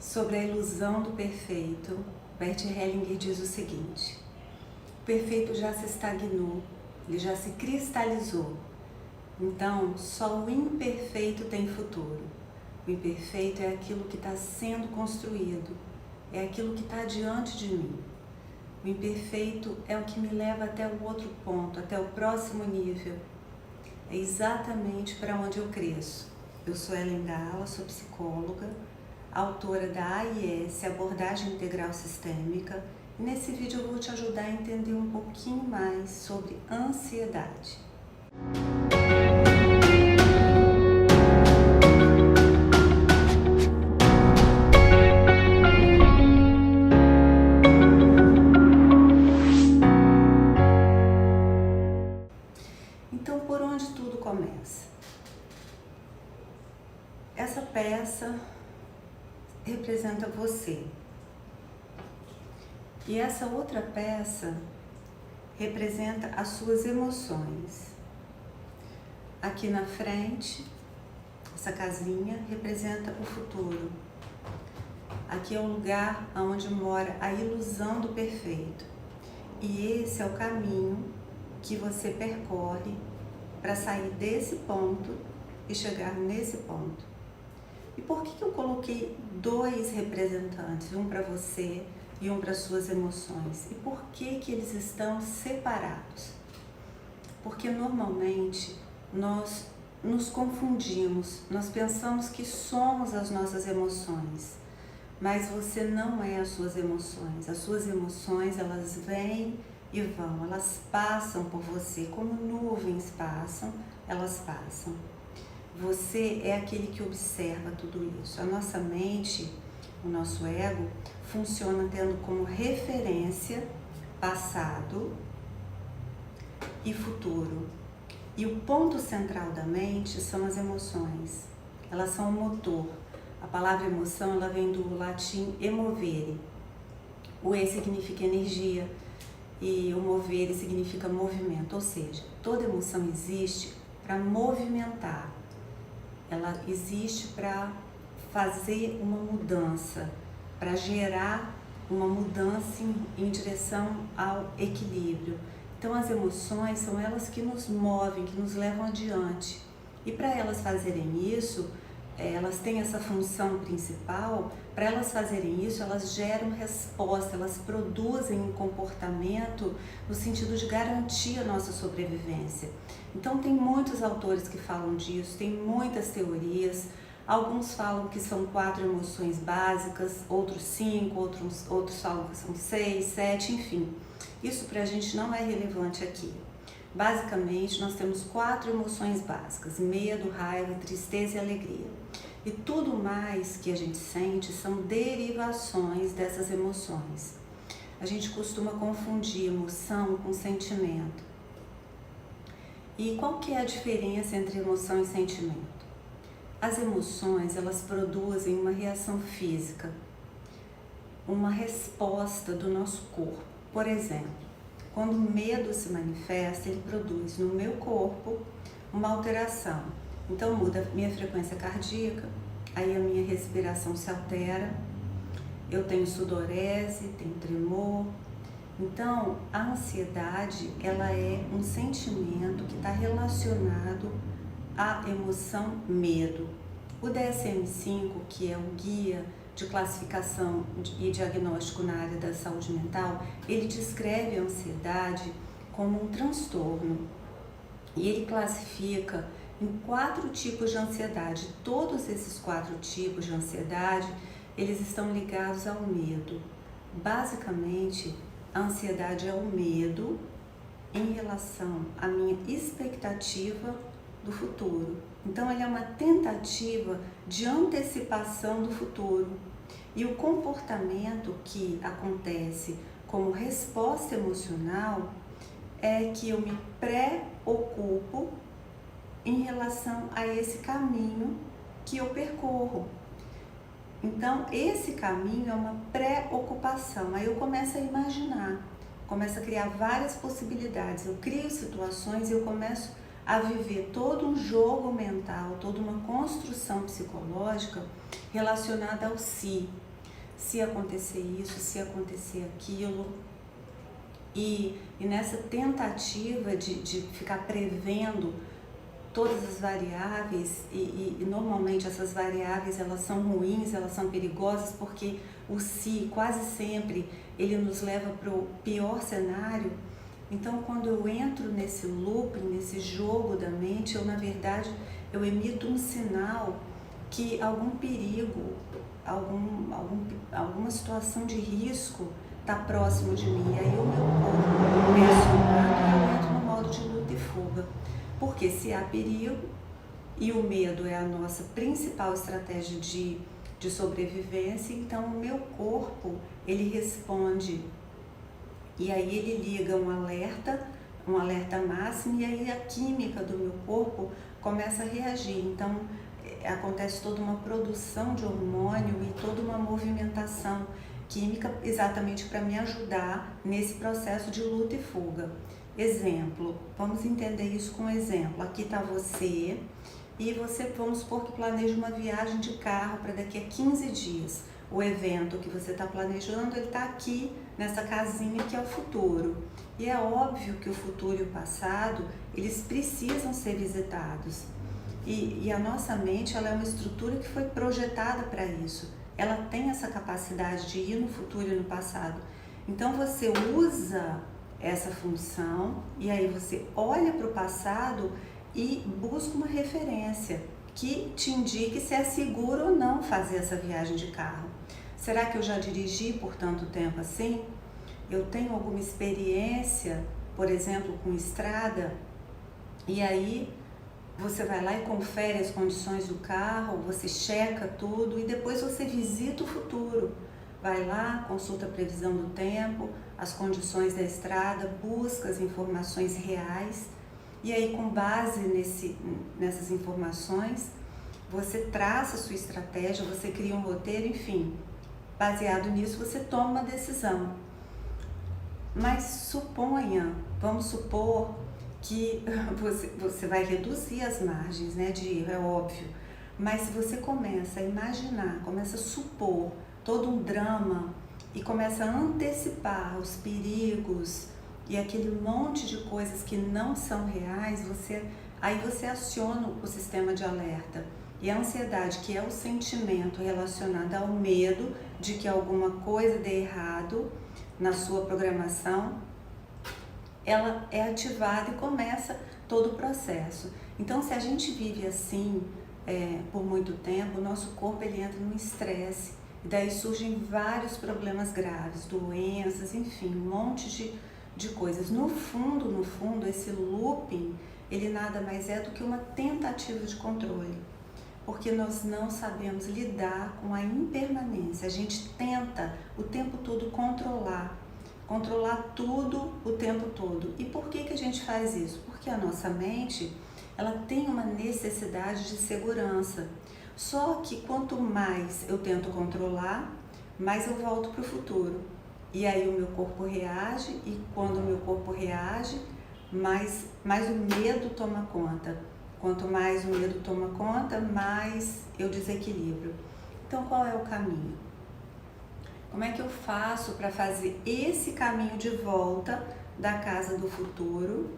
Sobre a ilusão do perfeito, Bert Hellinger diz o seguinte: o perfeito já se estagnou, ele já se cristalizou. Então, só o imperfeito tem futuro. O imperfeito é aquilo que está sendo construído, é aquilo que está diante de mim. O imperfeito é o que me leva até o outro ponto, até o próximo nível. É exatamente para onde eu cresço. Eu sou Ellen Gala, sou psicóloga, autora da AIS, Abordagem Integral Sistêmica, e nesse vídeo eu vou te ajudar a entender um pouquinho mais sobre ansiedade. Então, por onde tudo começa? Essa peça representa você. E essa outra peça representa as suas emoções. Aqui na frente, essa casinha representa o futuro. Aqui é o lugar onde mora a ilusão do perfeito. E esse é o caminho que você percorre para sair desse ponto e chegar nesse ponto. E por que eu coloquei dois representantes, um para você e um para suas emoções? E por que eles estão separados? Porque normalmente nós nos confundimos, nós pensamos que somos as nossas emoções, mas você não é as suas emoções. As suas emoções, elas vêm e vão, elas passam por você, como nuvens passam, elas passam. Você é aquele que observa tudo isso. A nossa mente, o nosso ego, funciona tendo como referência passado e futuro. E o ponto central da mente são as emoções. Elas são o motor. A palavra emoção, ela vem do latim emovere. O E significa energia e o movere significa movimento. Ou seja, toda emoção existe para movimentar. Ela existe para fazer uma mudança, para gerar uma mudança em direção ao equilíbrio. Então as emoções são elas que nos movem, que nos levam adiante. E para elas fazerem isso, elas têm essa função principal. Para elas fazerem isso, elas geram resposta, elas produzem um comportamento no sentido de garantir a nossa sobrevivência. Então tem muitos autores que falam disso, tem muitas teorias. Alguns falam que são 4 emoções básicas, outros 5, outros falam que são 6, 7, enfim. Isso pra gente não é relevante aqui. Basicamente, nós temos 4 emoções básicas: medo, raiva, tristeza e alegria. E tudo mais que a gente sente são derivações dessas emoções. A gente costuma confundir emoção com sentimento. E qual que é a diferença entre emoção e sentimento? As emoções, elas produzem uma reação física, uma resposta do nosso corpo. Por exemplo, quando o medo se manifesta, ele produz no meu corpo uma alteração. Então muda a minha frequência cardíaca, aí a minha respiração se altera, eu tenho sudorese, tenho tremor. Então a ansiedade, ela é um sentimento que está relacionado à emoção medo. O DSM-5, que é o guia de classificação e diagnóstico na área da saúde mental, ele descreve a ansiedade como um transtorno e ele classifica em 4 tipos de ansiedade. Todos esses 4 tipos de ansiedade, eles estão ligados ao medo. Basicamente, a ansiedade é o medo em relação à minha expectativa do futuro. Então, ele é uma tentativa de antecipação do futuro. E o comportamento que acontece como resposta emocional é que eu me preocupo em relação a esse caminho que eu percorro. Então, esse caminho é uma preocupação. Aí eu começo a imaginar, começo a criar várias possibilidades. Eu crio situações e eu começo a viver todo um jogo mental, toda uma construção psicológica relacionada ao si. se acontecer isso, se acontecer aquilo. E nessa tentativa de ficar prevendo todas as variáveis, e normalmente essas variáveis elas são ruins, elas são perigosas, porque o se quase sempre ele nos leva para o pior cenário. Então, quando eu entro nesse looping, nesse jogo da mente, eu na verdade eu emito um sinal que algum perigo, alguma situação de risco está próximo de mim. E aí o meu corpo é acionado e eu entro no modo de luta e fuga. Porque se há perigo, e o medo é a nossa principal estratégia de sobrevivência, então o meu corpo, ele responde. E aí ele liga um alerta máximo, e aí a química do meu corpo começa a reagir. Então acontece toda uma produção de hormônio e toda uma movimentação química exatamente para me ajudar nesse processo de luta e fuga. Exemplo, vamos entender isso com um exemplo. Aqui está você e você, vamos supor que planeja uma viagem de carro para daqui a 15 dias. O evento que você está planejando, ele está aqui nessa casinha que é o futuro. E é óbvio que o futuro e o passado, eles precisam ser visitados. E a nossa mente, ela é uma estrutura que foi projetada para isso. Ela tem essa capacidade de ir no futuro e no passado. Então você usa essa função e aí você olha para o passado e busca uma referência que te indique se é seguro ou não fazer essa viagem de carro. Será que eu já dirigi por tanto tempo assim? Eu tenho alguma experiência, por exemplo, com estrada? E aí você vai lá e confere as condições do carro, você checa tudo e depois você visita o futuro. Vai lá, consulta a previsão do tempo, as condições da estrada, busca as informações reais e aí com base nessas informações você traça a sua estratégia, você cria um roteiro, enfim, baseado nisso você toma uma decisão. Mas suponha, vamos supor que você vai reduzir as margens, né, de erro, é óbvio, mas se você começa a imaginar, começa a supor todo um drama e começa a antecipar os perigos e aquele monte de coisas que não são reais, aí você aciona o sistema de alerta. E a ansiedade, que é o sentimento relacionado ao medo de que alguma coisa dê errado na sua programação, ela é ativada e começa todo o processo. Então, se a gente vive assim por muito tempo, o nosso corpo ele entra num estresse, e daí surgem vários problemas graves, doenças, enfim, um monte de coisas. No fundo, esse looping, ele nada mais é do que uma tentativa de controle, porque nós não sabemos lidar com a impermanência. A gente tenta o tempo todo controlar tudo o tempo todo. E por que a gente faz isso? Porque a nossa mente, ela tem uma necessidade de segurança. Só que quanto mais eu tento controlar, mais eu volto para o futuro. E aí o meu corpo reage, e quando o meu corpo reage, mais o medo toma conta. Quanto mais o medo toma conta, mais eu desequilibro. Então, qual é o caminho? Como é que eu faço para fazer esse caminho de volta da casa do futuro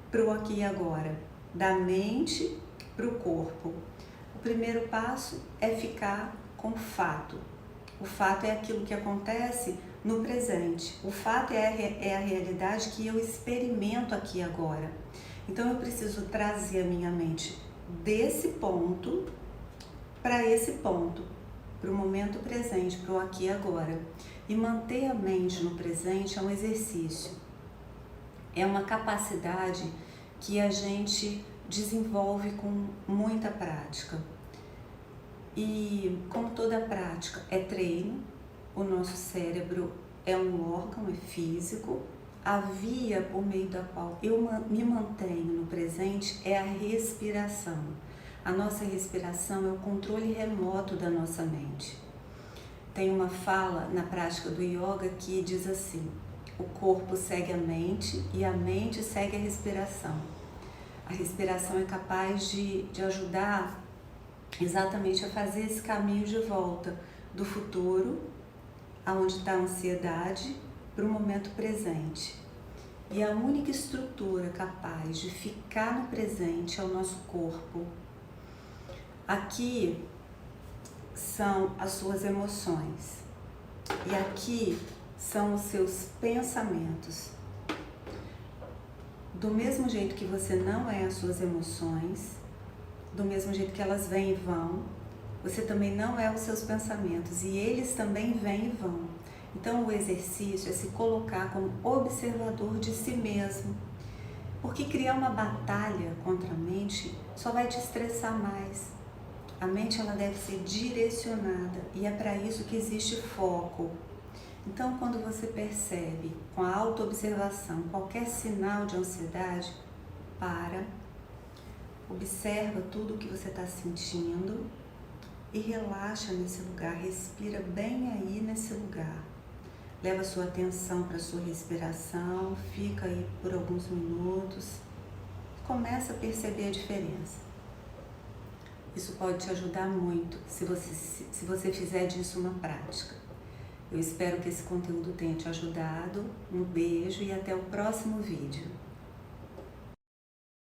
para o aqui e agora? Da mente para o corpo. O primeiro passo é ficar com o fato. O fato é aquilo que acontece no presente. O fato é a realidade que eu experimento aqui e agora. Então eu preciso trazer a minha mente desse ponto para esse ponto, para o momento presente, para o aqui e agora. E manter a mente no presente é um exercício, é uma capacidade que a gente desenvolve com muita prática. E como toda prática é treino, o nosso cérebro é um órgão, é físico. A via por meio da qual eu me mantenho no presente é a respiração. A nossa respiração é o controle remoto da nossa mente. Tem uma fala na prática do yoga que diz assim: o corpo segue a mente e a mente segue a respiração. A respiração é capaz de ajudar exatamente a fazer esse caminho de volta do futuro, aonde está a ansiedade, para o momento presente. E a única estrutura capaz de ficar no presente é o nosso corpo. Aqui são as suas emoções e aqui são os seus pensamentos. Do mesmo jeito que você não é as suas emoções, do mesmo jeito que elas vêm e vão, você também não é os seus pensamentos e eles também vêm e vão. Então o exercício é se colocar como observador de si mesmo, porque criar uma batalha contra a mente só vai te estressar mais. A mente ela deve ser direcionada e é para isso que existe foco. Então quando você percebe com a autoobservação qualquer sinal de ansiedade, observa tudo o que você está sentindo e relaxa nesse lugar, respira bem aí nesse lugar. Leva sua atenção para a sua respiração, fica aí por alguns minutos, começa a perceber a diferença. Isso pode te ajudar muito se você fizer disso uma prática. Eu espero que esse conteúdo tenha te ajudado. Um beijo e até o próximo vídeo.